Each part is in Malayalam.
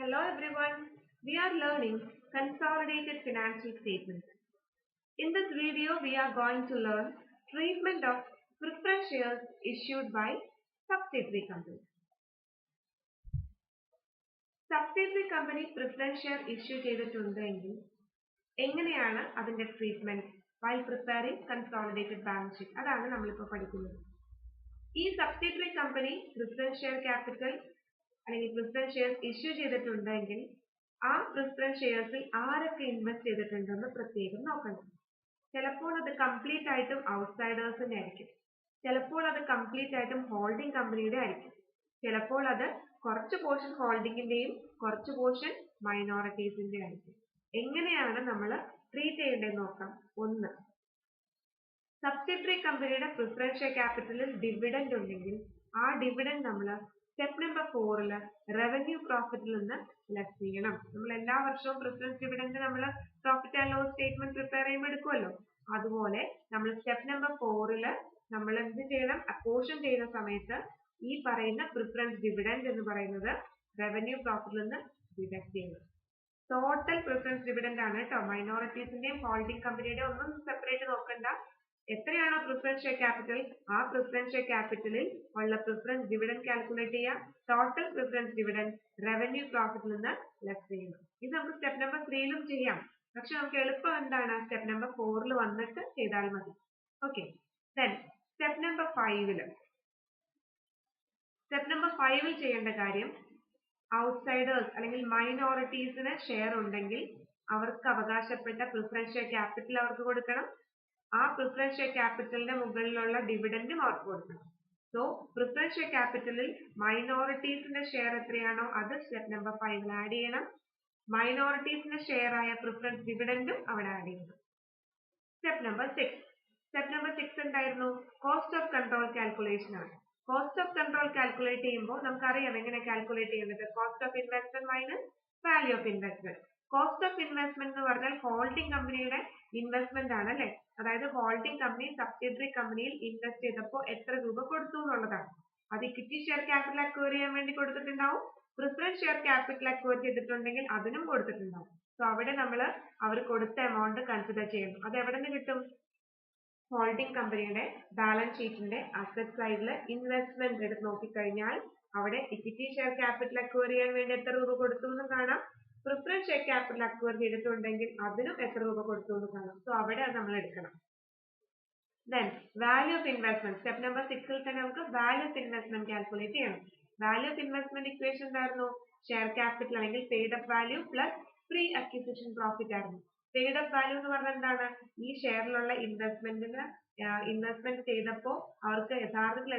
Hello everyone, we are learning consolidated financial statements. In this video, we are going to learn treatment of preference shares issued by subsidiary company. Subsidiary company preference share issue ചെയ്തിട്ടുണ്ടെങ്കിൽ എങ്ങനെയാണ് അതിന്റെ treatment while preparing consolidated balance sheet അതാണ് നമ്മൾ ഇപ്പോൾ പഠിക്കുന്നത്. ഈ subsidiary company preference share capital അല്ലെങ്കിൽ പ്രിഫറൻസ് ഷെയർസ് ഇഷ്യൂ ചെയ്തിട്ടുണ്ടെങ്കിൽ ആ പ്രിഫറൻസ് ഷെയർസിൽ ആരൊക്കെ ഇൻവെസ്റ്റ് ചെയ്തിട്ടുണ്ടെന്ന് പ്രത്യേകം നോക്കണം. ചിലപ്പോൾ അത് കംപ്ലീറ്റ് ആയിട്ടും ഔട്ട്സൈഡേഴ്സിന്റെ ആയിരിക്കും, ചിലപ്പോൾ അത് കംപ്ലീറ്റ് ആയിട്ടും ഹോൾഡിംഗ് കമ്പനിയുടെ ആയിരിക്കും, ചിലപ്പോൾ അത് കുറച്ച് പോർഷൻ ഹോൾഡിങ്ങിന്റെയും കുറച്ച് പോർഷൻ മൈനോറിറ്റീസിന്റെ ആയിരിക്കും. എങ്ങനെയാണ് നമ്മൾ ട്രീറ്റ് ചെയ്യേണ്ടതെന്ന് നോക്കാം. ഒന്ന്, സബ്സിഡിയറി കമ്പനിയുടെ പ്രിഫറൻസ് ഷെയർ ക്യാപിറ്റലിൽ ഡിവിഡൻഡ് ഉണ്ടെങ്കിൽ ആ ഡിവിഡൻഡ് നമ്മൾ സ്റ്റെപ്പ് നമ്പർ 4 റവന്യൂ പ്രോഫിറ്റിൽ നിന്ന് ലെസ് ചെയ്യണം. നമ്മൾ എല്ലാ വർഷവും പ്രിഫറൻസ് ഡിവിഡൻഡ് നമ്മൾ profit and loss statement prepare ചെയ്യുമ്പോൾ എടുക്കുമല്ലോ, അതുപോലെ നമ്മൾ സ്റ്റെപ്പ് നമ്പർ 4 നമ്മൾ എന്ത് ചെയ്യണം, അപ്പോർഷൻ ചെയ്യുന്ന സമയത്ത് ഈ പറയുന്ന പ്രിഫറൻസ് ഡിവിഡൻഡ് എന്ന് പറയുന്നത് റവന്യൂ പ്രോഫിറ്റിൽ നിന്ന് ഡിഡക്ട് ചെയ്യണം. ടോട്ടൽ പ്രിഫറൻസ് ഡിവിഡൻഡ് ആണ് കേട്ടോ, മൈനോറിറ്റീസിന്റെയും ഹോൾഡിംഗ് കമ്പനിയുടെയും ഒന്നും സെപ്പറേറ്റ് നോക്കണ്ട. എത്രയാണോ പ്രിഫറൻസ് ഷെയർ ക്യാപിറ്റൽ ആ പ്രിഫറൻസ് ഷെയർ ക്യാപിറ്റലിൽ ഉള്ള പ്രിഫറൻസ് ഡിവിഡൻഡ് കാൽക്കുലേറ്റ് ചെയ്യാം. ടോട്ടൽ പ്രിഫറൻസ് ഡിവിഡൻഡ് റവന്യൂ പ്രോഫിറ്റിൽ നിന്ന് ലെസ് ചെയ്യണം. ഇത് നമുക്ക് സ്റ്റെപ്പ് നമ്പർ 3 ചെയ്യാം, പക്ഷെ നമുക്ക് എളുപ്പം എന്താണ് സ്റ്റെപ്പ് നമ്പർ 4 വന്നിട്ട് ചെയ്താൽ മതി. ഓക്കെ, ദെൻ സ്റ്റെപ്പ് നമ്പർ 5 ചെയ്യേണ്ട കാര്യം, ഔട്ട്സൈഡേഴ്സ് അല്ലെങ്കിൽ മൈനോറിറ്റീസിന് ഷെയർ ഉണ്ടെങ്കിൽ അവർക്ക് അവകാശപ്പെട്ട പ്രിഫറൻസ് ഷെയർ ക്യാപിറ്റൽ അവർക്ക് കൊടുക്കണം. ആ പ്രിഫറൻസ് ഷെയർ ക്യാപിറ്റലിന്റെ മുകളിലുള്ള ഡിവിഡൻഡും അവർക്ക് കൊടുക്കണം. സോ പ്രിഫറൻസ് ഷെയർ ക്യാപിറ്റലിൽ മൈനോറിറ്റീസിന്റെ ഷെയർ എത്രയാണോ അത് സ്റ്റെപ്പ് നമ്പർ 5 ആഡ് ചെയ്യണം. മൈനോറിറ്റീസിന്റെ ഷെയർ ആയ പ്രിഫറൻസ് ഡിവിഡൻഡും അവിടെ ആഡ് ചെയ്യണം. സ്റ്റെപ്പ് നമ്പർ 6 എന്തായിരുന്നു? കോസ്റ്റ് ഓഫ് കൺട്രോൾ കാൽക്കുലേഷൻ ആണ്. കോസ്റ്റ് ഓഫ് കൺട്രോൾ കാൽക്കുലേറ്റ് ചെയ്യുമ്പോൾ നമുക്കറിയാം എങ്ങനെ കാൽക്കുലേറ്റ് ചെയ്യുന്നത്. Cost of investment minus value of investment. Cost of investment എന്ന് പറഞ്ഞാൽ ഹോൾഡിംഗ് കമ്പനിയുടെ ഇൻവെസ്റ്റ്മെന്റ് ആണ് അല്ലെ. അതായത് ഹോൾഡിംഗ് കമ്പനി സബ്സിഡിയറി കമ്പനിയിൽ ഇൻവെസ്റ്റ് ചെയ്തപ്പോൾ എത്ര രൂപ കൊടുത്തു എന്നുള്ളതാണ്. അത് ഇക്വിറ്റി ഷെയർ ക്യാപിറ്റൽ അക്വയർ ചെയ്യാൻ വേണ്ടി കൊടുത്തിട്ടുണ്ടാവും, പ്രിഫറൻസ് ഷെയർ ക്യാപിറ്റൽ അക്വയർ ചെയ്തിട്ടുണ്ടെങ്കിൽ അതിനും കൊടുത്തിട്ടുണ്ടാവും. സോ അവിടെ നമ്മൾ അവർ കൊടുത്ത എമൗണ്ട് കൺസിഡർ ചെയ്യണം. അത് എവിടെ നിന്ന് കിട്ടും? ഹോൾഡിംഗ് കമ്പനിയുടെ ബാലൻസ് ഷീറ്റിന്റെ അസറ്റ് സൈഡിൽ ഇൻവെസ്റ്റ്മെന്റ് എടുത്ത് നോക്കിക്കഴിഞ്ഞാൽ അവിടെ ഇക്വിറ്റി ഷെയർ ക്യാപിറ്റൽ അക്വയർ ചെയ്യാൻ വേണ്ടി എത്ര രൂപ കൊടുത്തു എന്ന് കാണാം. പ്രിഫറൻസ് ഷെയർ ക്യാപിറ്റൽ അക്വയർ ചെയ്തിട്ടുണ്ടെങ്കിൽ അതിനും എത്ര രൂപ കൊടുത്തു എന്ന് കാണാം. സോ അവിടെ അത് നമ്മൾ എടുക്കണം. Then value of investment step number 6 തന്നെ നമുക്ക് വാല്യൂ ഓഫ് ഇൻവെസ്റ്റ്മെന്റ് കാൽക്കുലേറ്റ് ചെയ്യണം. വാല്യൂ ഓഫ് ഇൻവെസ്റ്റ്മെന്റ് ഇക്വേഷൻ എന്തായിരുന്നു? ഷെയർ ക്യാപിറ്റൽ അല്ലെങ്കിൽ paid up value plus pre acquisition profit ആയിരുന്നു. പെയ്ഡ് അപ്പ് വാല്യൂ എന്ന് പറഞ്ഞാൽ എന്താണ്? ഈ ഷെയറിലുള്ള ഇൻവെസ്റ്റ്മെന്റ് ചെയ്തപ്പോൾ അവർക്ക് യഥാർത്ഥത്തിൽ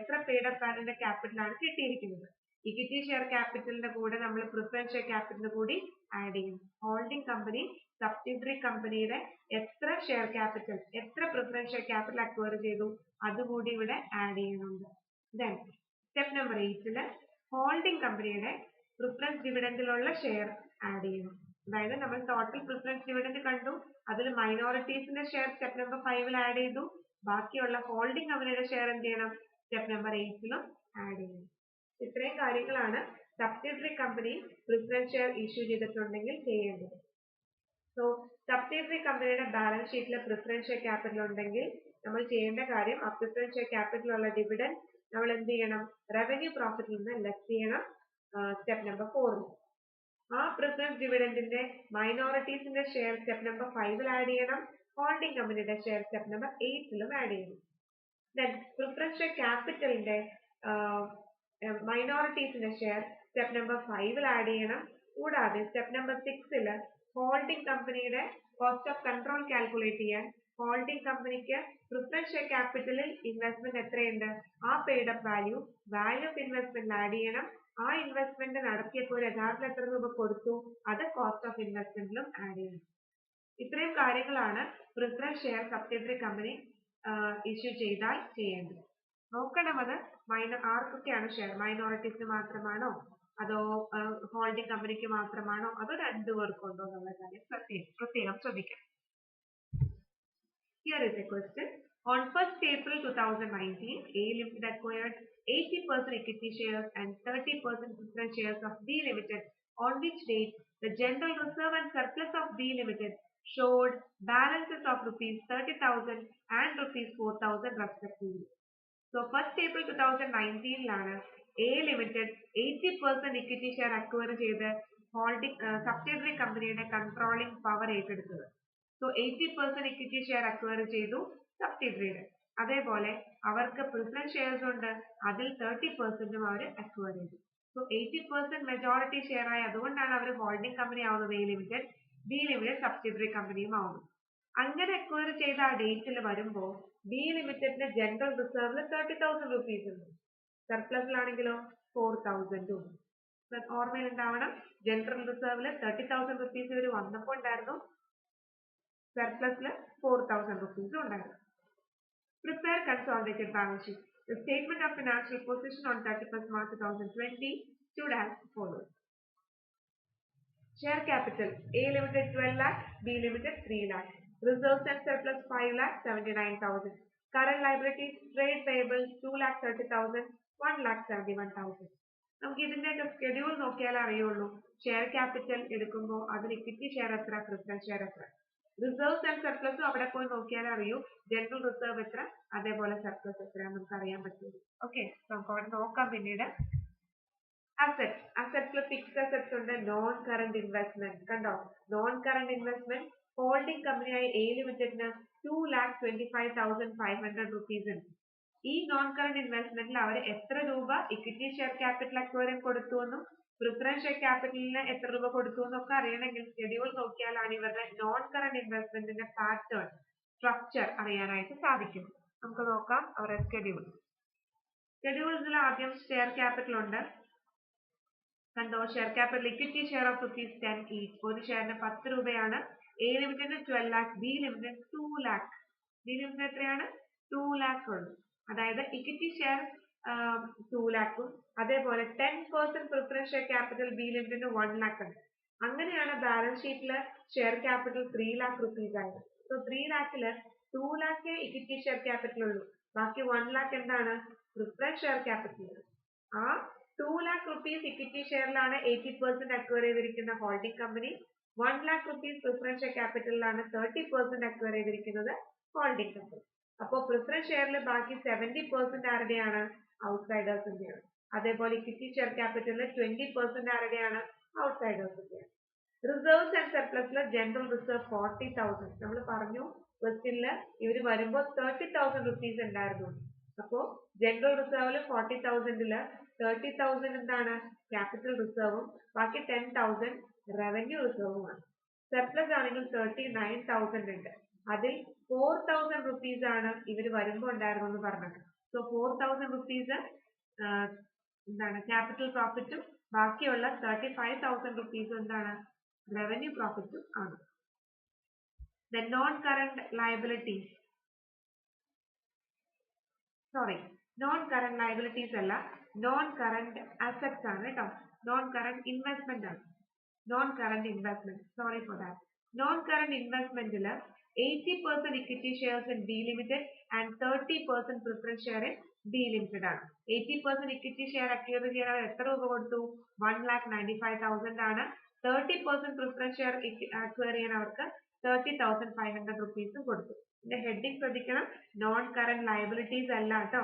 എത്ര പെയ്ഡ് അപ്പ് വാല്യൂന്റെ ക്യാപിറ്റലാണ് കിട്ടിയിരിക്കുന്നത്. ഇക്വിറ്റി ഷെയർ ക്യാപിറ്റലിന്റെ കൂടെ നമ്മൾ പ്രിഫറൻസ് ഷെയർ ക്യാപിറ്റലിന്റെ കൂടി ആഡ് ചെയ്യും. ഹോൾഡിംഗ് കമ്പനി സബ്സിഡിയറി കമ്പനിയുടെ എത്ര ഷെയർ ക്യാപിറ്റൽ, എത്ര പ്രിഫറൻസ് ഷെയർ ക്യാപിറ്റൽ അക്വയർ ചെയ്തു അതുകൂടി ഇവിടെ ആഡ് ചെയ്യുന്നുണ്ട്. ദെൻ സ്റ്റെപ്പ് നമ്പർ 8 ഹോൾഡിംഗ് കമ്പനിയുടെ പ്രിഫറൻസ് ഡിവിഡൻഡിലുള്ള ഷെയർ ആഡ് ചെയ്യണം. അതായത് നമ്മൾ ടോട്ടൽ പ്രിഫറൻസ് ഡിവിഡൻഡ് കണ്ടു, അതിൽ മൈനോറിറ്റീസിന്റെ ഷെയർ സ്റ്റെപ്പ് നമ്പർ 5 ആഡ് ചെയ്തു, ബാക്കിയുള്ള ഹോൾഡിംഗ് കമ്പനിയുടെ ഷെയർ എന്ത് ചെയ്യണം? സ്റ്റെപ്പ് നമ്പർ 8 ആഡ് ചെയ്യണം. ഇത്രയും കാര്യങ്ങളാണ് subsidiary company preference share issue ചെയ്തിട്ടുണ്ടെങ്കിൽ ചെയ്യേണ്ടത്. സോ സബ്സിഡിയറി കമ്പനിയുടെ ബാലൻസ് ഷീറ്റിൽ പ്രിഫറൻസ് ഷെയർ ക്യാപിറ്റൽ ഉണ്ടെങ്കിൽ നമ്മൾ ചെയ്യേണ്ട കാര്യം, ആ പ്രിഫറൻസ് ഷെയർ ക്യാപിറ്റൽ ഉള്ള ഡിവിഡൻഡ് നമ്മൾ എന്ത് ചെയ്യണം? റവന്യൂ പ്രോഫിറ്റിൽ നിന്ന് ലെസ് ചെയ്യണം സ്റ്റെപ്പ് നമ്പർ 4. ആ പ്രിഫറൻസ് ഡിവിഡൻഡിന്റെ മൈനോറിറ്റീസിന്റെ ഷെയർ സ്റ്റെപ്പ് നമ്പർ 5 ആഡ് ചെയ്യണം, ഹോൾഡിംഗ് കമ്പനിയുടെ ഷെയർ സ്റ്റെപ്പ് നമ്പർ 8 ആഡ് ചെയ്യണം. ദെൻ പ്രിഫറൻസ് ഷെയർ ക്യാപിറ്റലിന്റെ മൈനോറിറ്റീസിന്റെ ഷെയർ സ്റ്റെപ്പ് നമ്പർ 5 ആഡ് ചെയ്യണം. കൂടാതെ സ്റ്റെപ്പ് നമ്പർ 6 ഹോൾഡിംഗ് കമ്പനിയുടെ കോസ്റ്റ് ഓഫ് കൺട്രോൾ കാൽക്കുലേറ്റ് ചെയ്യാൻ ഹോൾഡിംഗ് കമ്പനിക്ക് പ്രിഫറൻസ് ഷെയർ ക്യാപിറ്റലിൽ ഇൻവെസ്റ്റ്മെന്റ് എത്രയുണ്ട് ആ paid up value of investment add ചെയ്യണം. ആ ഇൻവെസ്റ്റ്മെന്റ് നടത്തിയപ്പോൾ യഥാർത്ഥത്തിൽ എത്ര രൂപ കൊടുത്തു അത് കോസ്റ്റ് ഓഫ് ഇൻവെസ്റ്റ്മെന്റിലും ആഡ് ചെയ്യണം. ഇത്രയും കാര്യങ്ങളാണ് preference share subsidiary company issue ചെയ്താൽ ചെയ്യേണ്ടത്. നോക്കണം അത് ആർക്കൊക്കെയാണ് ഷെയർ, മൈനോറിറ്റീസിന് മാത്രമാണോ അതോ ഹോൾഡിംഗ് കമ്പനിക്ക് മാത്രമാണോ അതോ രണ്ടുപേർക്കും ഉണ്ടോ എന്നുള്ള കാര്യം പ്രത്യേകം ശ്രദ്ധിക്കണം. Here is a question. On 1st April 2019, A Limited acquired 80% equity shares and 30% preference shares of B Limited, on which date the general reserve and surplus of B Limited showed balances of rupees 30,000 and rupees 4,000 respectively. So 1st April 2019 A Limited 80% equity share acquire ചെയ്ത് holding subsidiary കമ്പനിയുടെ controlling power ഏറ്റെടുത്തത്. So 80% equity share acquire ചെയ്തു subsidiary. അതേപോലെ അവർക്ക് പ്രിഫറൻസ് ഷെയർസ് ഉണ്ട്, അതിൽ 30% അവർ അക്വയർ ചെയ്തു. സോ 80% മെജോറിറ്റി ഷെയർ ആയി, അതുകൊണ്ടാണ് അവർ ഹോൾഡിംഗ് കമ്പനി ആവുന്നത് A limited, B limited subsidiary കമ്പനിയും ആവുന്നു. അങ്ങനെ അക്വയർ ചെയ്ത ആ ഡേറ്റിൽ വരുമ്പോൾ ബി ലിമിറ്റഡിന്റെ ജനറൽ റിസർവിൽ 30,000 റുപ്പീസ് ഉണ്ട്, സർപ്ലസിലാണെങ്കിലോ 4,000 ഉണ്ട്. ഓർമ്മയിൽ ഉണ്ടാവണം, ജനറൽ റിസർവിൽ 30,000 റുപ്പീസ് ഇവർ വന്നപ്പോൾ ഉണ്ടായിരുന്നു, സർപ്ലസിൽ 4,000 റുപ്പീസും ഉണ്ടായിരുന്നു. Prepare consolidated balance sheet. The statement of financial position on 31st March 2020 stood as follows. Share capital A Limited 12 lakh, B Limited 3 lakh. Reserves and surplus 5 lakh 79,000. Current liabilities trade payables 2 lakh 30,000, 1 lakh 71,000. നമുക്ക് ഇതിന്റെയൊക്കെ സ്കെഡ്യൂൾ നോക്കിയാൽ അറിയുള്ളൂ. ഷെയർ ക്യാപിറ്റൽ എടുക്കുമ്പോൾ അതിൽ ഇക്വിറ്റി ഷെയർ എത്ര, പ്രിഫറൻസ് ഷെയർ എത്ര. റിസർവ്സ് ആൻഡ് സർപ്ലസും അവിടെ പോയി നോക്കിയാൽ അറിയൂ, ജനറൽ റിസർവ് എത്ര, അതേപോലെ സർപ്ലസ് എത്ര നമുക്ക് അറിയാൻ പറ്റും. ഓക്കെ, നമുക്ക് അവിടെ നോക്കാം പിന്നീട്. അസെറ്റ്സ്, അസെറ്റ്സിൽ ഫിക്സ്ഡ് അസെറ്റ്സ് ഉണ്ട്, നോൺ കറന്റ് ഇൻവെസ്റ്റ്മെന്റ്. കണ്ടോ, നോൺ കറന്റ് ഇൻവെസ്റ്റ്മെന്റ് ഹോൾഡിംഗ് കമ്പനിയായ എ ലിമിറ്റഡിന് 2,25,500 റുപ്പീസ് ഉണ്ട്. ഈ നോൺ കറന്റ് ഇൻവെസ്റ്റ്മെന്റിൽ അവർ എത്ര രൂപ ഇക്വിറ്റി ഷെയർ ക്യാപിറ്റൽ അക്വയറിംഗ് കൊടുത്തു എന്നും പ്രിഫറൻസ് ഷെയർ ക്യാപിറ്റലിന് എത്ര രൂപ കൊടുത്തു എന്നൊക്കെ അറിയണമെങ്കിൽ ഷെഡ്യൂൾ നോക്കിയാലാണ് ഇവരുടെ നോൺ കറന്റ് ഇൻവെസ്റ്റ്മെന്റിന്റെ പാറ്റേൺ, സ്ട്രക്ചർ അറിയാനായിട്ട് സാധിക്കും. നമുക്ക് നോക്കാം അവരുടെ ഷെഡ്യൂൾ. ഷെഡ്യൂൾസിൽ ആദ്യം ഷെയർ ക്യാപിറ്റൽ ഉണ്ട്. കണ്ടോ, share capital equity share of ₹10 each. ഒരു ഷെയറിന് 10 രൂപയാണ്. A limited 12 lakh, B limited 2 lakh. B limited എത്രയാണ്? 2 lakh ഉള്ളു. അതായത് ഇക്വിറ്റി ഷെയർ 2 lakh, അതേപോലെ 10% പ്രിഫറൻസ് ഷെയർ ക്യാപിറ്റൽ ബി ലിമിറ്റഡിന് 1 lakh ഉണ്ട്. അങ്ങനെയാണ് ബാലൻസ് ഷീറ്റില് ഷെയർ ക്യാപിറ്റൽ 3 lakh റുപ്പീസ് ആയത്. സോ 3 lakhല് 2 lakh ഇക്വിറ്റി ഷെയർ ക്യാപിറ്റൽ ഉള്ളൂ, ബാക്കി 1 lakh എന്താണ്, പ്രിഫറൻസ് ഷെയർ ക്യാപിറ്റൽ. ആ 2 lakh റുപ്പീസ് ഇക്വിറ്റി ഷെയറിലാണ് 80% അക്വയർ ചെയ്തിരിക്കുന്ന holding company. 1 lakh rupees preference share ക്യാപിറ്റലിലാണ് 30% അക്വയർ ചെയ്തിരിക്കുന്നത് ഹോൾഡിംഗ് കമ്പനി. അപ്പോൾ പ്രിഫറൻസ് ഷെയറിൽ ബാക്കി 70% ആരുടെയാണ്, ഔട്ട്സൈഡേഴ്സിന്റെയാണ്. അതേപോലെ ഇക്വിറ്റി ഷെയർ ക്യാപിറ്റലിൽ 20% ആരുടെയാണ്, ഔട്ട്സൈഡേഴ്സിന്റെയാണ്. റിസർവ്സ് ആൻഡ് സർപ്ലസിൽ ജനറൽ റിസർവ് 40,000. നമ്മൾ പറഞ്ഞു ക്വസ്റ്റ്യനിൽ ഇവർ വരുമ്പോൾ 30,000 റുപ്പീസ് ഉണ്ടായിരുന്നു. അപ്പോ ജനറൽ റിസർവിൽ 40,000ല് 30,000 എന്താണ്, ക്യാപിറ്റൽ റിസർവും ബാക്കി 10,000 റവന്യൂ റിസർവുമാണ്. സർപ്ലസ് ആണെങ്കിൽ 39,000 ഉണ്ട്. അതിൽ 4,000 റുപ്പീസ് ആണ് ഇവർ വരുമ്പോൾ ഉണ്ടായിരുന്നു എന്ന് പറഞ്ഞത്. സോ 4,000 റുപ്പീസ് എന്താണ്, ക്യാപിറ്റൽ പ്രോഫിറ്റും ബാക്കിയുള്ള 35,000 റുപ്പീസ് എന്താണ്, റവന്യൂ പ്രോഫിറ്റും ആണ്. The non-current liabilities, non-current liabilities അല്ല, non-current assets ആണ് കേട്ടോ. Non-current investment ആണ്. Non-current investment, sorry for that. Non-current investmentല് 80% equity shares in B Limited and 30% preference share in B Limited ആണ്. 80% equity share അക്വയർ ചെയ്യാൻ എത്ര രൂപ കൊടുത്തു, 1,95,000 ആണ്. 30% preference share അക്വയർ ചെയ്യാൻ അവർക്ക് 30,500 റുപ്പീസും കൊടുത്തു. ഇതിന്റെ ഹെഡിങ് ശ്രദ്ധിക്കണം, നോൺ കറന്റ് ലയബിലിറ്റീസ് അല്ല കേട്ടോ,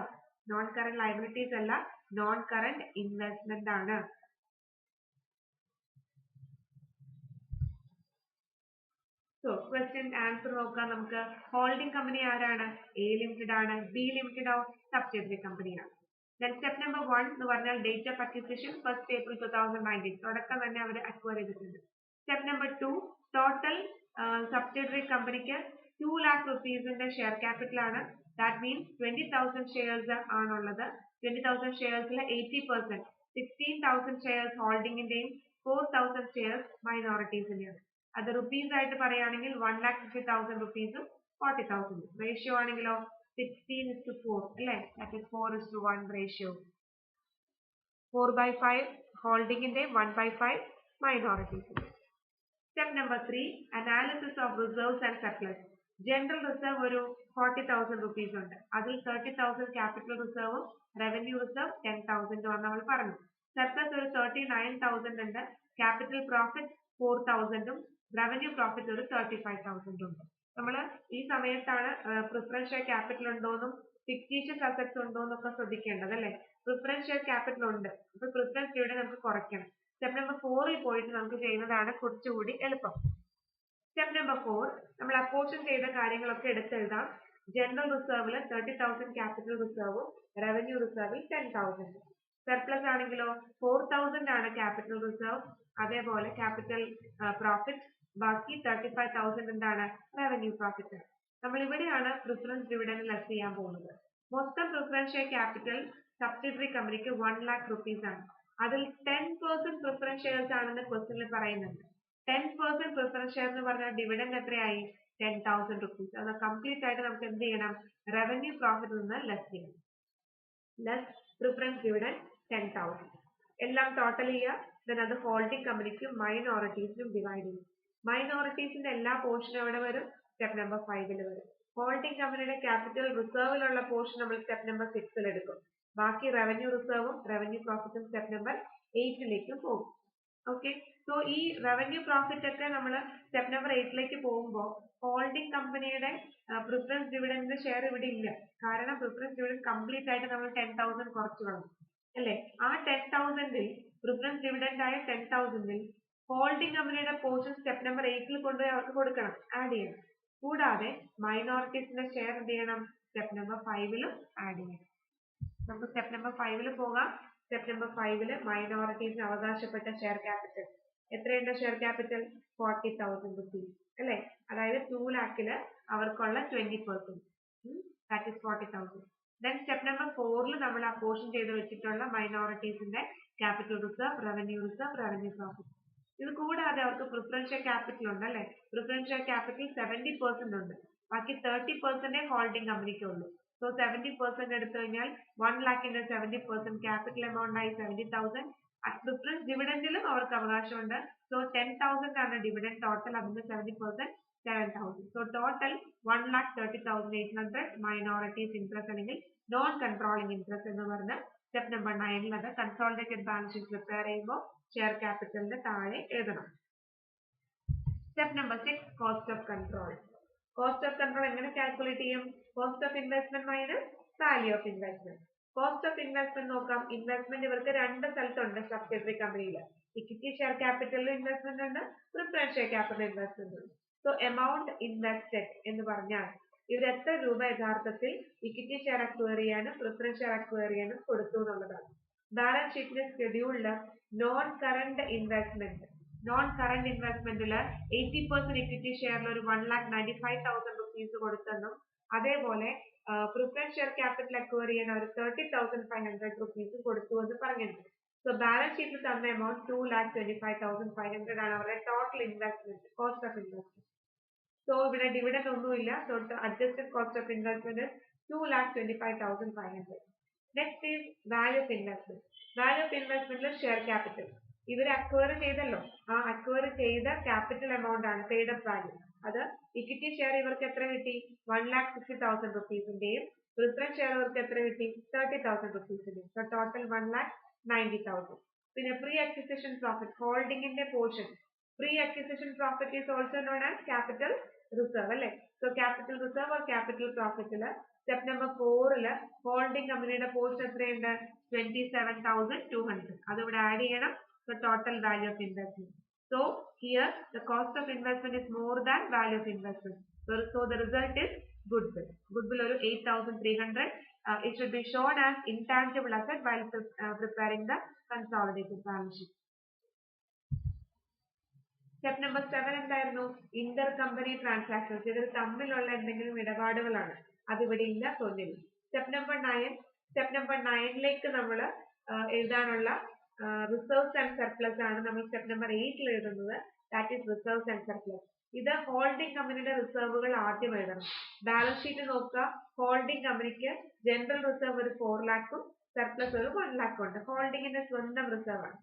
നോൺ കറന്റ് ലയബിലിറ്റീസ് അല്ല, നോൺ കറന്റ് ഇൻവെസ്റ്റ്മെന്റ് ആണ്. സോ ക്വസ്റ്റ്യൻ ആൻസർ നോക്കാം നമുക്ക്. ഹോൾഡിംഗ് കമ്പനി ആരാണ്, എ ലിമിറ്റഡ് ആണ്. ബി ലിമിറ്റഡോ സബ്സിഡിയറി കമ്പനിയാണ്. Then step number 1 എന്ന് പറഞ്ഞാൽ date of acquisition 1st April 2019, തുടക്കം തന്നെ അവർ അക്വയർ ചെയ്തിട്ടുണ്ട്. സ്റ്റെപ്പ് നമ്പർ 2, ടോട്ടൽ സബ്സിഡിയറി കമ്പനിക്ക് 2 lakh റുപ്പീസിന്റെ ഷെയർ ക്യാപിറ്റൽ ആണ്. ദാറ്റ് മീൻസ് 20,000 ഷെയർസ് ആണുള്ളത്. 20,000 ഷെയർസിൽ 80%, 16,000 ഷെയർസ് ഹോൾഡിംഗിന്റെയും 4,000 ഷെയർസ് മൈനോറിറ്റീസിന്റെയാണ്. അത് റുപ്പീസ് ആയിട്ട് പറയുകയാണെങ്കിൽ 1,50,000 റുപ്പീസും 40,000. റേഷ്യോ ആണെങ്കിലോ 16:4 അല്ലേ, that is 4:1 ratio. 4/5 ഹോൾഡിംഗിന്റെ, 1/5 മൈനോറിറ്റീസിന്റെ. Step number 3, analysis of reserves and surplus. General reserve ഒരു 40,000 റുപ്പീസ് ഉണ്ട്. അതിൽ 30,000 ക്യാപിറ്റൽ റിസർവും റവന്യൂ റിസർവ് 10,000 ആണ് നമ്മൾ പറഞ്ഞു. സർപ്ലസ് ഒരു 39,000 ഉണ്ട്. ക്യാപിറ്റൽ പ്രോഫിറ്റ് 4,000ഉം റവന്യൂ പ്രോഫിറ്റ് ഒരു 35,000 ഉണ്ട്. നമ്മൾ ഈ സമയത്താണ് പ്രിഫറൻസ് ഷെയർ ക്യാപിറ്റൽ ഉണ്ടോന്നും ഫിക്റ്റീഷ്യസ് അസറ്റ്സ് ഉണ്ടോന്നൊക്കെ ശ്രദ്ധിക്കേണ്ടത് അല്ലെ. പ്രിഫറൻസ് ഷെയർ ക്യാപിറ്റൽ ഉണ്ട്, അപ്പൊ പ്രിഫറൻസ് ഡിവിഡൻഡ് നമുക്ക് കുറയ്ക്കണം. സ്റ്റെപ്പ് നമ്പർ 4ൽ പോയിട്ട് നമുക്ക് ചെയ്യുന്നതാണ് കുറച്ചുകൂടി എളുപ്പം. സ്റ്റെപ്പ് നമ്പർ 4 നമ്മൾ അപ്പോർഷൻ ചെയ്ത കാര്യങ്ങളൊക്കെ എടുത്തെഴുതാം. ജനറൽ റിസർവിൽ 30,000 ക്യാപിറ്റൽ റിസർവും റവന്യൂ റിസർവിൽ 10,000. സർപ്ലസ് ആണെങ്കിലോ 4,000 ആണ് ക്യാപിറ്റൽ റിസർവ്, അതേപോലെ ക്യാപിറ്റൽ പ്രോഫിറ്റ് ബാക്കി 35,000 എന്താണ് റവന്യൂ പ്രോഫിറ്റ്. നമ്മൾ ഇവിടെയാണ് പ്രിഫറൻസ് ഡിവിഡൻഡ് ലെസ് ചെയ്യാൻ പോകുന്നത്. മൊത്തം പ്രിഫറൻസ് ഷെയർ ക്യാപിറ്റൽ സബ്സിഡറി കമ്പനിക്ക് 1 lakh rupees ആണ്. അതിൽ 10% പ്രിഫറൻസ് ഷെയർസ് ആണെന്ന് ക്വസ്റ്റ്യനിൽ പറയുന്നുണ്ട്. 10% പ്രിഫറൻസ് ഷെയർ എന്ന് പറഞ്ഞാൽ ഡിവിഡൻഡ് എത്രയായി 10,000 rupees. അത് കംപ്ലീറ്റ് ആയിട്ട് നമുക്ക് എന്ത് ചെയ്യണം, റവന്യൂ പ്രോഫിറ്റ് നിന്ന് ലെസ് ചെയ്യണം. Less preference dividend 10,000. എല്ലാം ടോട്ടൽ ചെയ്യുക. then അത് ഹോൾഡിംഗ് കമ്പനിക്കും മൈനോറിറ്റീസിനും ഡിവൈഡ് ചെയ്യും. മൈനോറിറ്റീസിന്റെ എല്ലാ പോർഷനും എവിടെ വരും, സ്റ്റെപ്പ് നമ്പർ 5ൽ വരും. ഹോൾഡിംഗ് കമ്പനിയുടെ ക്യാപിറ്റൽ റിസർവിലുള്ള പോർഷൻ നമ്മൾ സ്റ്റെപ്പ് നമ്പർ 6ൽ എടുക്കും. ബാക്കി റവന്യൂ റിസർവും റവന്യൂ പ്രോഫിറ്റും സ്റ്റെപ്പ് നമ്പർ 8ലേക്കും പോകും. ഓക്കെ, സോ ഈ റവന്യൂ പ്രോഫിറ്റ് ഒക്കെ നമ്മൾ സ്റ്റെപ്പ് നമ്പർ 8ലേക്ക് പോകുമ്പോൾ ഹോൾഡിംഗ് കമ്പനിയുടെ പ്രിഫറൻസ് ഡിവിഡൻഡിന്റെ ഷെയർ ഇവിടെ ഇല്ല. കാരണം പ്രിഫറൻസ് ഡിവിഡൻഡ് കംപ്ലീറ്റ് ആയിട്ട് നമ്മൾ 10,000 കുറച്ച് കളഞ്ഞു അല്ലെ. ആ 10,000ൽ പ്രിഫറൻസ് ഡിവിഡൻഡ് ആയ 10,000ൽ ഹോൾഡിംഗ് കമ്പനിയുടെ പോർഷൻ സ്റ്റെപ്പ് നമ്പർ 8ൽ കൊണ്ടുപോയി അവർക്ക് കൊടുക്കണം, ആഡ് ചെയ്യണം. കൂടാതെ മൈനോറിറ്റീസിന്റെ ഷെയർ എന്ത് ചെയ്യണം, സ്റ്റെപ്പ് നമ്പർ 5ലും ആഡ് ചെയ്യണം. നമുക്ക് സ്റ്റെപ്പ് നമ്പർ 5ൽ പോകാം. സ്റ്റെപ്പ് നമ്പർ 5ൽ മൈനോറിറ്റീസിന് അവകാശപ്പെട്ട ഷെയർ ക്യാപിറ്റൽ എത്രയുണ്ട്, ഷെയർ ക്യാപിറ്റൽ 40,000 rupees അല്ലെ. അതായത് 2 lakhൽ അവർക്കുള്ള 20%, that is 40,000. then step number 4ൽ നമ്മൾ അപ്പോർഷൻ ചെയ്ത് വെച്ചിട്ടുള്ള മൈനോറിറ്റീസിന്റെ capital reserve, revenue reserve, revenue profit. ഇത് കൂടാതെ അവർക്ക് പ്രിഫറൻസ് ഷെയർ ക്യാപിറ്റൽ ഉണ്ട് അല്ലെ. പ്രിഫറൻസ് ഷെയർ ക്യാപിറ്റൽ 70% ഉണ്ട്. ബാക്കി 30% ഹോൾഡിംഗ് കമ്പനിക്ക് ഉള്ളൂ. സോ 70% എടുത്തു കഴിഞ്ഞാൽ 1 lakhന്റെ 70% ക്യാപിറ്റൽ എമൗണ്ട് ആയി 70,000. പ്രിഫറൻസ് ഡിവിഡൻഡിലും അവർക്ക് അവകാശമുണ്ട്. സോ 10,000 ആണ് ഡിവിഡൻഡ് ടോട്ടൽ, അതിന്റെ 70% 7,000. സോ ടോട്ടൽ 1,30,800 മൈനോറിറ്റീസ് ഇൻട്രസ്റ്റ് അല്ലെങ്കിൽ നോൺ കൺട്രോളിംഗ് ഇൻട്രസ്റ്റ് എന്ന് പറഞ്ഞ സ്റ്റെപ്പ് നമ്പർ 9ൽ അത് കൺസോളിഡേറ്റഡ് ബാലൻസ് ഷീറ്റ് പ്രിപ്പയർ ചെയ്യുമ്പോൾ ഷെയർ ക്യാപിറ്റലിന്റെ താഴെ എഴുതണം. Step number 6 cost of control. Cost of control എങ്ങനെ കാൽക്കുലേറ്റ് ചെയ്യും, cost of investment minus value of investment. Cost of investment നോക്കാം. ഇൻവെസ്റ്റ്മെന്റ് ഇവർക്ക് രണ്ട് സ്ഥലത്തുണ്ട് സബ്സിഡറി കമ്പനിയിൽ. ഇക്വിറ്റി ഷെയർ ക്യാപിറ്റലിൽ ഇൻവെസ്റ്റ്മെന്റ് ഉണ്ട്, പ്രിഫറൻസ് ഷെയർ ക്യാപിറ്റൽ ഇൻവെസ്റ്റ്മെന്റ് ഉണ്ട്. സോ എമൗണ്ട് ഇൻവെസ്റ്റഡ് എന്ന് പറഞ്ഞാൽ ഇവർ എത്ര രൂപ യഥാർത്ഥത്തിൽ ഇക്വിറ്റി ഷെയർ അക്വയർ ചെയ്യാനും പ്രിഫറൻസ് ഷെയർ അക്വയർ ചെയ്യാനും കൊടുത്തു എന്നുള്ളതാണ്. ബാലൻസ് ഷീറ്റിന്റെ സ്കെഡ്യൂളില് നോൺ കറന്റ് ഇൻവെസ്റ്റ്മെന്റിൽ 80% ഇക്വിറ്റി ഷെയറിൽ ഒരു 1,95,000 rupees കൊടുത്തെന്നും അതേപോലെ പ്രിഫറൻസ് ഷെയർ ക്യാപിറ്റൽ അക്വയർ ചെയ്യാൻ അവർ 30,500 rupees കൊടുത്തു എന്ന് പറഞ്ഞിട്ടുണ്ട്. സോ ബാലൻസ് ഷീറ്റിൽ തന്ന എമൗണ്ട് 2,25,500 ആണ് അവരുടെ total investment, cost of investment. So ഇവിടെ ഡിവിഡൻഡ് ഒന്നുമില്ല. So adjusted cost of investment 2,25,500. Next is value of investment. Value of ഇൻവെസ്റ്റ്മെന്റിൽ ഷെയർ ക്യാപിറ്റൽ ഇവർ അക്വയർ ചെയ്തല്ലോ, ആ അക്വയർ ചെയ്ത ക്യാപിറ്റൽ എമൗണ്ട് ആണ് പെയ്ഡ് അപ്പ് വാല്യൂ. അത് ഇക്വിറ്റി ഷെയർ ഇവർക്ക് എത്ര കിട്ടി, 1,60,000 rupeesന്റെയും പ്രിഫറൻസ് ഷെയർ ഇവർക്ക് എത്ര കിട്ടി, 30,000 rupeesന്റെയും. So total 1,90,000. പിന്നെ പ്രീ അക്വിസിഷൻ പ്രോഫിറ്റ്, ഹോൾഡിംഗിന്റെ portion. Pre acquisition profit is also known as capital reserve അല്ലെ. So capital reserve or capital പ്രോഫിറ്റില് സ്റ്റെപ്പ് നമ്പർ 4ൽ ഹോൾഡിംഗ് കമ്പനിയുടെ പോർഷൻ എത്രയുണ്ട്, 27,200. അത് ഇവിടെ ആഡ് ചെയ്യണം. So total value of investment. So here the cost of investment is more than value of investment. So the result is goodwill. Goodwill ഒരു 8,300. It should be shown as intangible asset while preparing the consolidated balance sheet. Step number 7 എന്തായിരുന്നു, ഇന്റർ കമ്പനി ട്രാൻസാക്ഷൻസ്. ഇതിൽ തമ്മിലുള്ള എന്തെങ്കിലും ഇടപാടുകളാണ്, അത് ഇവിടെ ഇല്ല, തോന്നില്ല. സ്റ്റെപ്പ് നമ്പർ 9ലേക്ക് നമ്മൾ എഴുതാനുള്ള റിസർവ്സ് ആൻഡ് സർപ്ലസ് ആണ് നമ്മൾ സ്റ്റെപ്പ് നമ്പർ 8ൽ എഴുതുന്നത്. That is reserves and surplus. ഇത് ഹോൾഡിംഗ് കമ്പനിയുടെ റിസർവുകൾ ആദ്യം എഴുതണം. ബാലൻസ് ഷീറ്റ് നോക്കുക. ഹോൾഡിംഗ് കമ്പനിക്ക് ജനറൽ റിസർവ് ഒരു 4 lakhും സർപ്ലസ് ഒരു 1 lakh ഉണ്ട്. ഹോൾഡിംഗിന്റെ സ്വന്തം റിസർവ് ആണ്.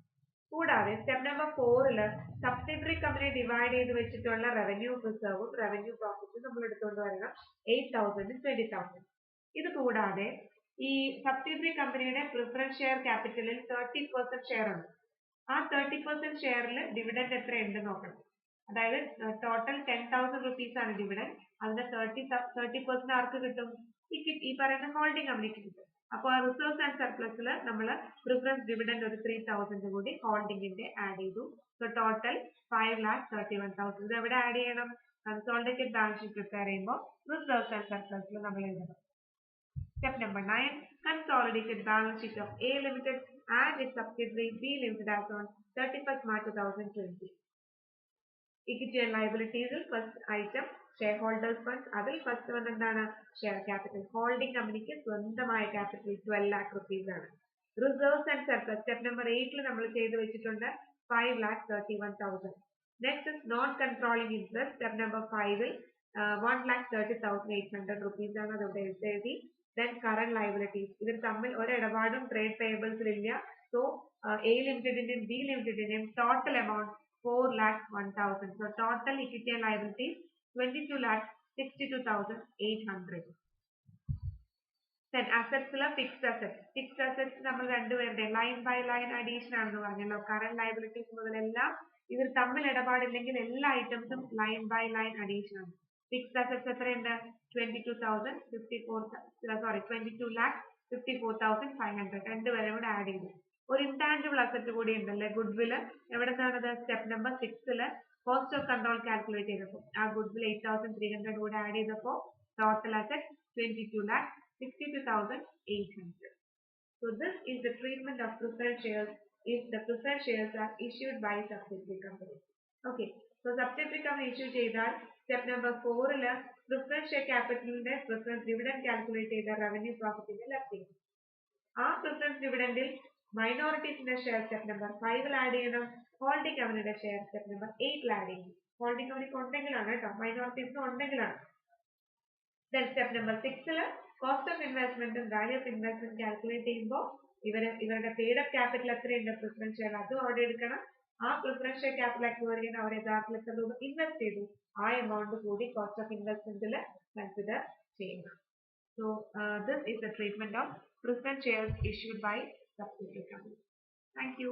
കൂടാതെ step number 4 subsidiary company divide ചെയ്ത് വെച്ചിട്ടുള്ള റവന്യൂ റിസർവും റവന്യൂ പ്രോഫിറ്റും നമ്മൾ എടുത്തുകൊണ്ട് വരണം 8,000 20,000. ഇത് കൂടാതെ ഈ സബ്സിഡറി കമ്പനിയുടെ പ്രിഫറൻസ് ഷെയർ ക്യാപിറ്റലിൽ 30% ഷെയർ ഉണ്ട്. ആ 30% ഷെയറിൽ ഡിവിഡൻഡ് എത്ര ഉണ്ട് നോക്കണം. അതായത് ടോട്ടൽ 10,000 rupees ആണ് ഡിവിഡൻഡ്. അതിന്റെ 30% ആർക്ക് കിട്ടും? ഈ പറയുന്ന ഹോൾഡിംഗ് കമ്പനിക്ക് കിട്ടും. അപ്പോൾ റിസർവ്സ് ആൻഡ് സർപ്ലസിൽ നമ്മൾ പ്രിഫറൻസ് ഡിവിഡൻഡ് ഒരു 3,000 കൂടി ഹോൾഡിംഗിന്റെ ആഡ് ചെയ്തു. So total 5,31,000. ഇത് എവിടെ ആഡ് ചെയ്യണം? കൺസോളിഡേറ്റഡ് ബാലൻസ് ഷീറ്റ് പ്രിപ്പയർ ചെയ്യുമ്പോൾ റിസർവ്സ് ആൻഡ് സർപ്ലസിൽ നമ്മൾ എഴുതണം. Step number 9, consolidated balance sheet of A Limited and its subsidiary B Limited as on 31st March 2020. Equity and liabilities, first item, shareholders funds. അതിൽ ഫസ്റ്റ് വൺ എന്താണ്? Share capital. ഹോൾഡിംഗ് കമ്പനിക്ക് സ്വന്തമായ ക്യാപിറ്റൽ 12 lakh rupees ആണ്. Reserves and surplus step number 8 നമ്മൾ ചെയ്ത് വെച്ചിട്ടുണ്ട് 5,31,000. Next is known controlling interest. Step number 5 1,30,800 rupees ആണ്. അതവിടെ എഴുതി. Then current liabilities. ഇതിൽ തമ്മിൽ ഒരിടപാടും ട്രേഡ് പേയബിൾസിൽ ഇല്ല. സോ A ലിമിറ്റഡിന്റെയും B ലിമിറ്റഡിന്റെയും total amount 4,01,000. So total equity and liabilities 22,62,800. Then assets fixed assets. Fixed assets നമ്മൾ രണ്ടുപേരുടെ ലൈൻ ബൈ ലൈൻ അഡീഷൻ ആണെന്ന് പറഞ്ഞല്ലോ. കറന്റ് ലയബിലിറ്റീസ് മുതലെല്ലാം ഇതിൽ തമ്മിൽ ഇടപാടില്ലെങ്കിൽ എല്ലാ ഐറ്റംസും ലൈൻ ബൈ ലൈൻ അഡീഷൻ ആണ്. ഫിക്സ്ഡ് അസറ്റ്സ് എത്രയുണ്ട്? 22,54,500. രണ്ടുപേരും കൂടെ ആഡ് ചെയ്തു. ഒരു ഇൻടാഞ്ചിബിൾ അസറ്റ് കൂടി ഉണ്ടല്ലേ, ഗുഡ്വിൽ. എവിടെ നിന്നാണത്? Step number 6 cost of control calculate ചെയ്തപ്പോൾ ആ ഗുഡ്വിൽ 8,300 കൂടെ ആഡ് ചെയ്തപ്പോൾ total asset 22,62,800. So this is the treatment of preferred shares if the preferred shares are issued by subsidiary company. Okay, so subsidiary company issue ചെയ്താൽ സ്റ്റെപ്പ് നമ്പർ 4 പ്രിഫറൻസ് ഷെയർ ക്യാപിറ്റലിന്റെ പ്രിഫറൻസ് ഡിവിഡൻഡ് കാൽക്കുലേറ്റ് ചെയ്ത റവന്യൂ പ്രോഫിറ്റിന്റെ ലെഫ്റ്റ് ചെയ്യും. ആ പ്രിഫറൻസ് ഡിവിഡൻഡിൽ മൈനോറിറ്റീസിന്റെ ഷെയർ സ്റ്റെപ്പ് നമ്പർ 5 ആഡ് ചെയ്യണം. ഹോൾഡിംഗ് കമ്പനിയുടെ ഷെയർ സ്റ്റെപ്പ് നമ്പർ 8 ആഡ് ചെയ്യും. ഹോൾഡിംഗ് കമ്പനിക്ക് ഉണ്ടെങ്കിലാണ് കേട്ടോ, മൈനോറിറ്റീസിന് ഉണ്ടെങ്കിലാണ്. Then step number 6 cost of ഇൻവെസ്റ്റ്മെന്റും വാല്യൂ ഓഫ് ഇൻവെസ്റ്റ്മെന്റ് കാൽക്കുലേറ്റ് ചെയ്യുമ്പോൾ ഇവരുടെ പെയ്ഡ് അപ്പ് ക്യാപിറ്റൽ എത്രയുണ്ട് പ്രിഫറൻസ് ഷെയർ അതും അവിടെ എടുക്കണം. ആ പ്രിഫറൻസ് ഷെയർ ക്യാപിറ്റൽ അക്വയർ ചെയ്യുന്ന അവർ യഥാർത്ഥത്തിൽ എത്ര രൂപ ഇൻവെസ്റ്റ് ചെയ്തു ആ എമൗണ്ട് കൂടി കോസ്റ്റ് ഓഫ് ഇൻവെസ്റ്റ്മെന്റിൽ കൺസിഡർ ചെയ്യണം. So this is the treatment of preferred shares issued by subsidiary company. Thank you.